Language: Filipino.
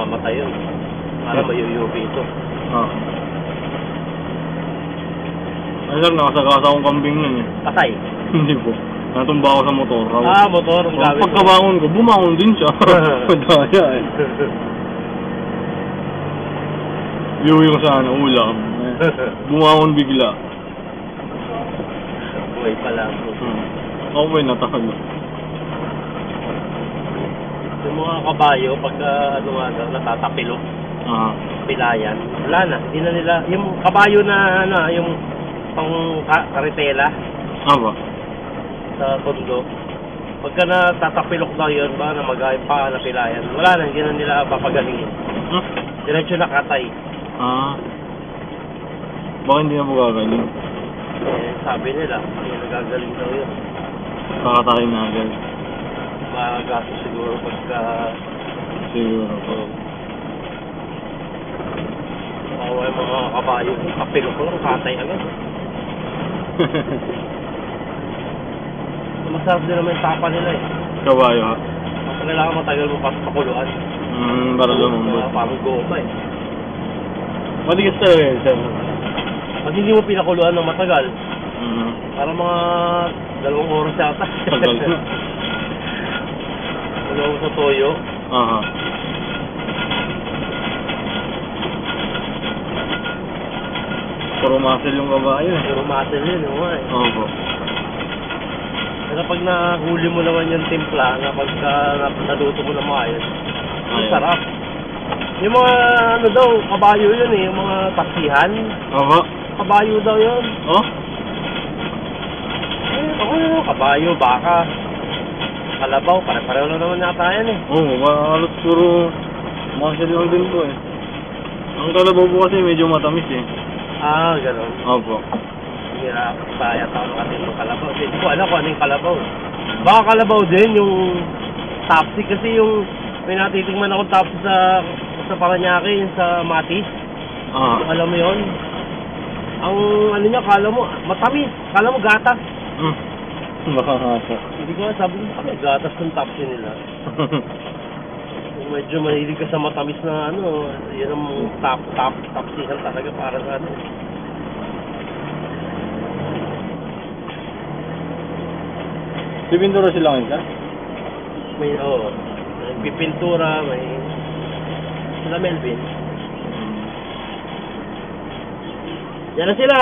mamamatay yun. Para mayuyubi ito. Ah. Ay sir, nakasagasa akong kambing nun eh. Patay? Hindi po. Natumba ako sa motor. Motor. Pagkabangon ko, bumangon din siya. Madaya eh. Iuwi ko sana, ulam. Bumangon bigla. Buhay pala. Ako po yung natalo. Yung mga kabayo, pagka natatapilo, pilayan, wala na. Hindi na nila, yung kabayo na, yung pang karitela. Sa tondo. Pagka natatapilok daw yun, ba, na magayang pa na pilayan, wala na, hindi na nila papagalingin. Diretso na katay. Baka hindi na mo gagaling? Sabi nila, hindi nagagaling daw yun. Kakatayin na agad. Magaso siguro pagka... Siguro po. Awa yung mga kabayo, kapilok ko lang, katay agad. Masarap din naman yung tapa nila eh. Kabayo ha? Kailangan matagal mo pakuluan. Para lumambot. Parang goma eh. Matigas talaga yun, sir. Pag hindi mo pinakuluan ng matagal, para mga 2 oras yata. Tagal na. Wala mo sa toyo. Puro muscle yung kabayo eh. Puro muscle yun, eh. Opo. Pero pag nahuli mo naman yung timpla, na pagka naluto mo na maayos, ang sarap. Yung mga daw, kabayo yun eh, yung mga taksihan. Kabayo daw yun. Ako yun, kabayo, baka, kalabaw, pare-pareho lang naman yata yan eh. Halos puro muscle lang din po eh. Ang kalabaw po kasi medyo matamis eh. Gano'n. Opo. Hirap, sayat ako nakatin ng kalabaw. Hindi ko alam kung ano yung kalabaw. Baka kalabaw din, yung tapsi, kasi yung may natitingman akong tapsi sa Paranaque, yung sa Mati. Alam mo yun? Ang ano niya, kala mo, matamis. Kala mo gatas. Baka hasa. Hindi ko sabi ko, gatas ng tapsi nila. Medyo mahilig ka sa matamis na yun ang tapsihan talaga para sa ano. Si Pintura sila ngayon ka? May pipintura, may sila Melvin. Yan na sila